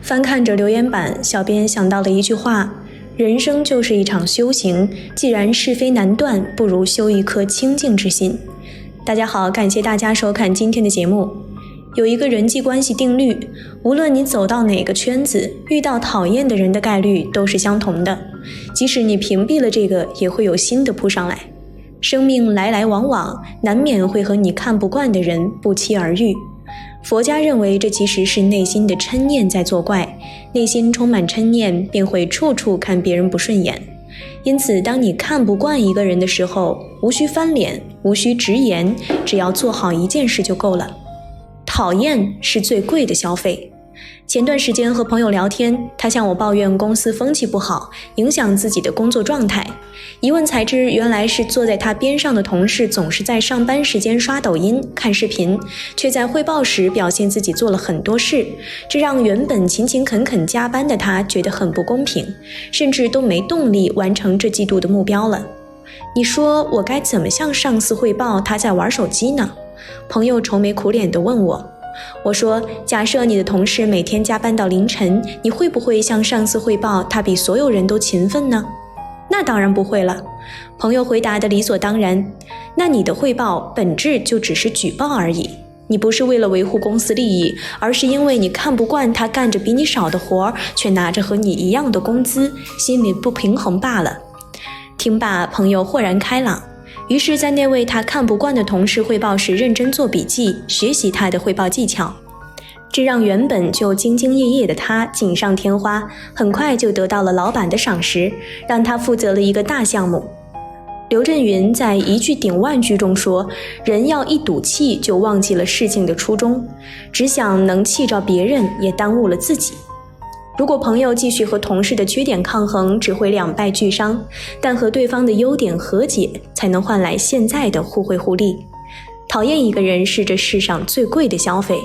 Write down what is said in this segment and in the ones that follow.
翻看着留言板，小编想到了一句话：人生就是一场修行，既然是非难断，不如修一颗清净之心。大家好，感谢大家收看今天的节目。有一个人际关系定律，无论你走到哪个圈子，遇到讨厌的人的概率都是相同的，即使你屏蔽了这个，也会有新的扑上来。生命来来往往，难免会和你看不惯的人不期而遇。佛家认为这其实是内心的嗔念在作怪，内心充满嗔念，便会处处看别人不顺眼。因此当你看不惯一个人的时候，无需翻脸，无需直言，只要做好一件事就够了。讨厌是最贵的消费。前段时间和朋友聊天，他向我抱怨公司风气不好，影响自己的工作状态。一问才知，原来是坐在他边上的同事总是在上班时间刷抖音、看视频，却在汇报时表现自己做了很多事，这让原本勤勤恳恳加班的他觉得很不公平，甚至都没动力完成这季度的目标了。你说我该怎么向上司汇报他在玩手机呢？朋友愁眉苦脸地问我。我说，假设你的同事每天加班到凌晨，你会不会向上司汇报他比所有人都勤奋呢？那当然不会了。朋友回答的理所当然。那你的汇报本质就只是举报而已，你不是为了维护公司利益，而是因为你看不惯他干着比你少的活，却拿着和你一样的工资，心里不平衡罢了。听罢，朋友豁然开朗，于是在那位他看不惯的同事汇报时认真做笔记，学习他的汇报技巧。这让原本就兢兢业业的他锦上添花，很快就得到了老板的赏识，让他负责了一个大项目。刘震云在一句顶万句中说，人要一赌气就忘记了事情的初衷，只想能气着别人，也耽误了自己。如果朋友继续和同事的缺点抗衡，只会两败俱伤，但和对方的优点和解，才能换来现在的互惠互利。讨厌一个人是这世上最贵的消费，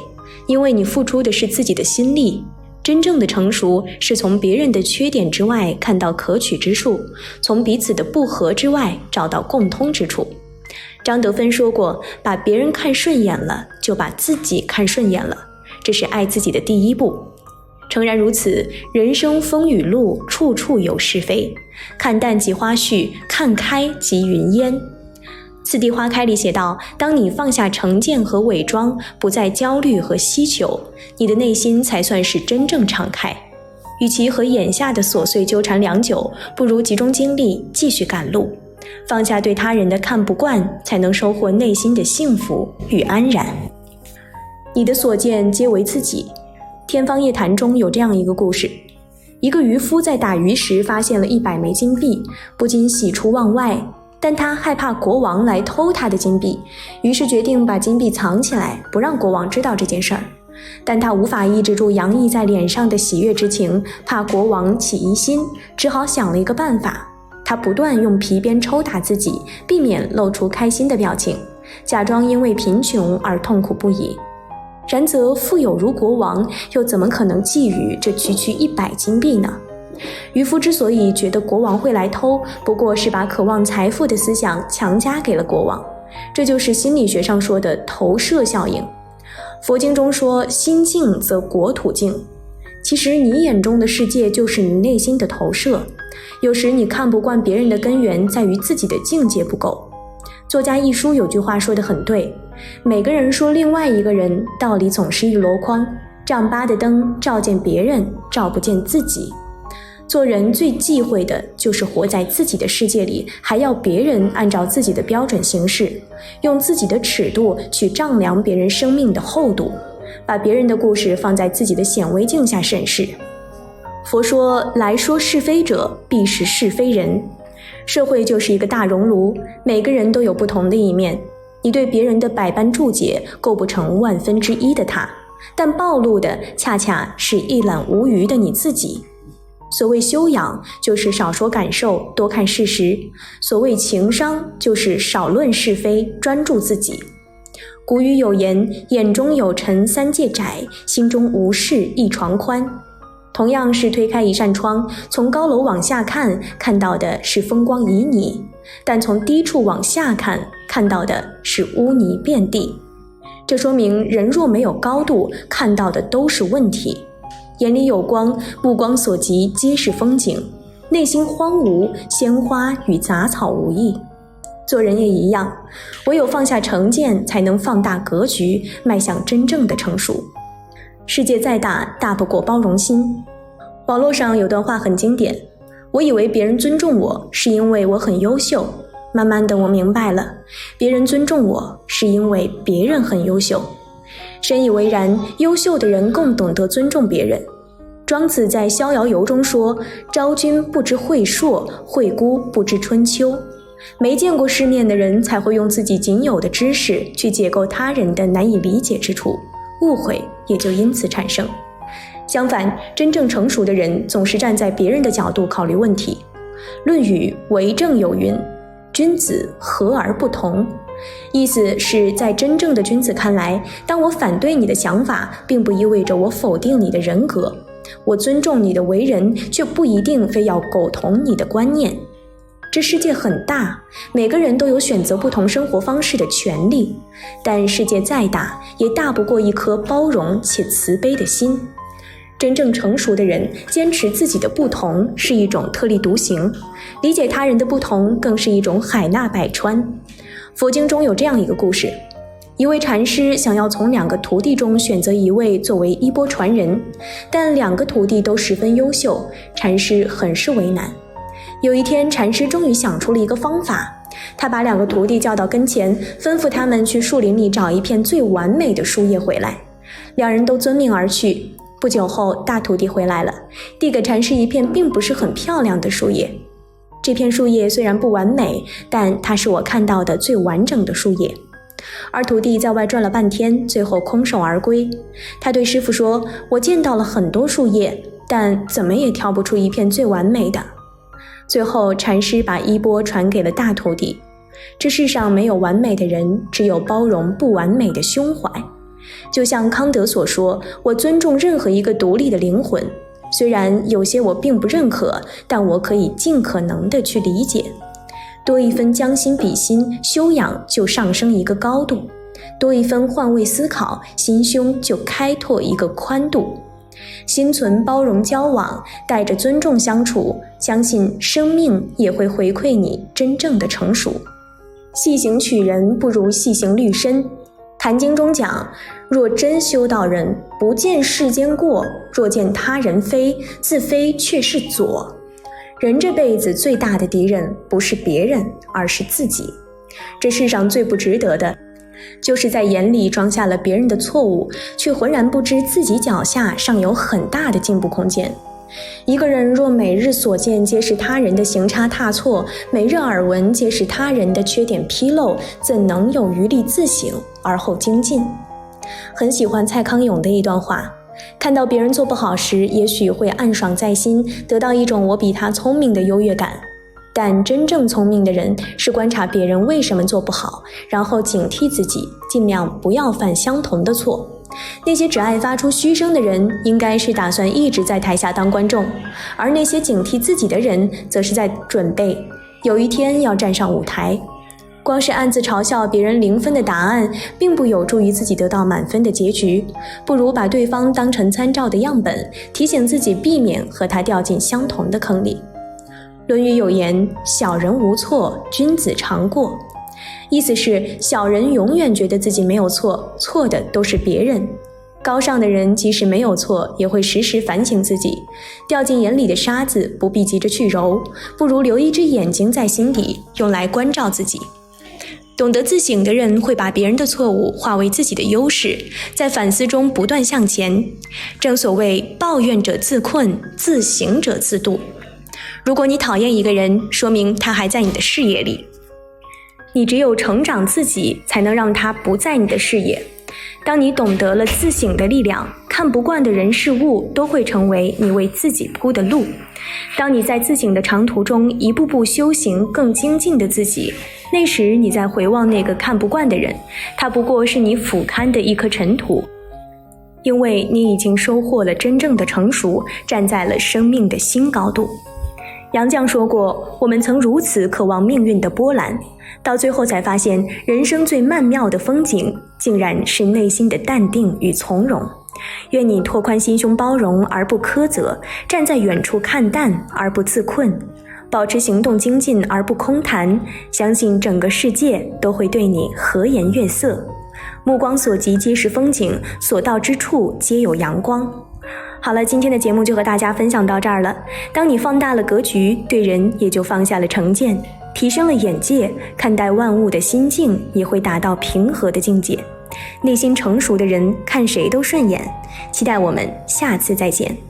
因为你付出的是自己的心力。真正的成熟是从别人的缺点之外看到可取之处，从彼此的不合之外找到共通之处。张德芬说过，把别人看顺眼了，就把自己看顺眼了，这是爱自己的第一步。诚然如此，人生风雨路，处处有是非，看淡即花絮，看开即云烟。次第花开里写道，当你放下成见和伪装，不再焦虑和希求，你的内心才算是真正敞开。与其和眼下的琐碎纠缠良久，不如集中精力继续赶路，放下对他人的看不惯，才能收获内心的幸福与安然。你的所见皆为自己。天方夜谭中有这样一个故事，一个渔夫在打鱼时发现了100枚金币，不禁喜出望外，但他害怕国王来偷他的金币，于是决定把金币藏起来，不让国王知道这件事儿。但他无法抑制住洋溢在脸上的喜悦之情，怕国王起疑心，只好想了一个办法。他不断用皮鞭抽打自己，避免露出开心的表情，假装因为贫穷而痛苦不已。然则富有如国王，又怎么可能觊觎这区100金币呢？渔夫之所以觉得国王会来偷，不过是把渴望财富的思想强加给了国王，这就是心理学上说的投射效应。佛经中说，心静则国土静。其实你眼中的世界就是你内心的投射，有时你看不惯别人的根源在于自己的境界不够。作家一书有句话说得很对，每个人说另外一个人，道理总是一箩筐，丈八的灯照见别人，照不见自己。做人最忌讳的就是活在自己的世界里，还要别人按照自己的标准行事，用自己的尺度去丈量别人生命的厚度，把别人的故事放在自己的显微镜下审视。佛说，来说是非者，必是是非人。社会就是一个大熔炉，每个人都有不同的一面，你对别人的百般注解构不成1/1000的他，但暴露的恰恰是一览无余的你自己。所谓修养，就是少说感受，多看事实；所谓情商，就是少论是非，专注自己。古语有言，眼中有尘3界窄，心中无事1床宽。同样是推开一扇窗，从高楼往下看，看到的是风光旖旎，但从低处往下看，看到的是污泥遍地。这说明人若没有高度，看到的都是问题。眼里有光，目光所及皆是风景，内心荒芜，鲜花与杂草无异。做人也一样，唯有放下成见，才能放大格局，迈向真正的成熟。世界再大，大不过包容心。网络上有段话很经典，我以为别人尊重我是因为我很优秀，慢慢的我明白了，别人尊重我是因为别人很优秀。深以为然，优秀的人更懂得尊重别人。庄子在《逍遥游》中说，昭君不知晦朔，惠姑不知春秋。没见过世面的人才会用自己仅有的知识去解构他人的难以理解之处，误会也就因此产生。相反，真正成熟的人总是站在别人的角度考虑问题。论语为政有云，君子和而不同，意思是在真正的君子看来，当我反对你的想法，并不意味着我否定你的人格，我尊重你的为人，却不一定非要苟同你的观念。这世界很大，每个人都有选择不同生活方式的权利，但世界再大，也大不过一颗包容且慈悲的心。真正成熟的人坚持自己的不同是一种特立独行，理解他人的不同更是一种海纳百川。佛经中有这样一个故事，一位禅师想要从2个徒弟中选择一位作为衣钵传人，但2个徒弟都十分优秀，禅师很是为难。有一天，禅师终于想出了一个方法，他把2个徒弟叫到跟前，吩咐他们去树林里找一片最完美的树叶回来。2人都遵命而去。不久后，大徒弟回来了，递给禅师一片并不是很漂亮的树叶。这片树叶虽然不完美，但它是我看到的最完整的树叶。二徒弟在外转了半天，最后空手而归。他对师父说，我见到了很多树叶，但怎么也挑不出一片最完美的。最后，禅师把衣钵传给了大徒弟。这世上没有完美的人，只有包容不完美的胸怀。就像康德所说，我尊重任何一个独立的灵魂，虽然有些我并不认可，但我可以尽可能的去理解。多一分将心比心，修养就上升一个高度；多一分换位思考，心胸就开拓一个宽度。心存包容交往，带着尊重相处，相信生命也会回馈你真正的成熟。细行取人，不如细行律身。坛经中讲，若真修道人，不见世间过，若见他人非，自非却是左。人这辈子最大的敌人不是别人，而是自己。这世上最不值得的，就是在眼里装下了别人的错误，却浑然不知自己脚下尚有很大的进步空间。一个人若每日所见皆是他人的行差踏错，每日耳闻皆是他人的缺点纰漏，怎能有余力自省而后精进？很喜欢蔡康永的一段话，看到别人做不好时，也许会暗爽在心，得到一种我比他聪明的优越感。但真正聪明的人是观察别人为什么做不好，然后警惕自己，尽量不要犯相同的错。那些只爱发出嘘声的人，应该是打算一直在台下当观众，而那些警惕自己的人，则是在准备有一天要站上舞台。光是暗自嘲笑别人0分的答案，并不有助于自己得到满分的结局，不如把对方当成参照的样本，提醒自己避免和他掉进相同的坑里。论语有言，小人无错，君子常过。意思是小人永远觉得自己没有错，错的都是别人。高尚的人即使没有错，也会时时反省自己。掉进眼里的沙子不必急着去揉，不如留一只眼睛在心底，用来关照自己。懂得自省的人会把别人的错误化为自己的优势，在反思中不断向前。正所谓抱怨者自困，自省者自渡。如果你讨厌一个人，说明他还在你的视野里。你只有成长自己，才能让他不在你的视野。当你懂得了自省的力量，看不惯的人事物都会成为你为自己铺的路。当你在自省的长途中一步步修行更精进的自己，那时你再回望那个看不惯的人，他不过是你俯瞰的一颗尘土，因为你已经收获了真正的成熟，站在了生命的新高度。杨绛说过，我们曾如此渴望命运的波澜，到最后才发现，人生最曼妙的风景，竟然是内心的淡定与从容。愿你拓宽心胸包容而不苛责，站在远处看淡而不自困，保持行动精进而不空谈，相信整个世界都会对你和颜悦色。目光所及皆是风景，所到之处皆有阳光。好了，今天的节目就和大家分享到这儿了。当你放大了格局，对人也就放下了成见，提升了眼界，看待万物的心境也会达到平和的境界。内心成熟的人看谁都顺眼。期待我们下次再见。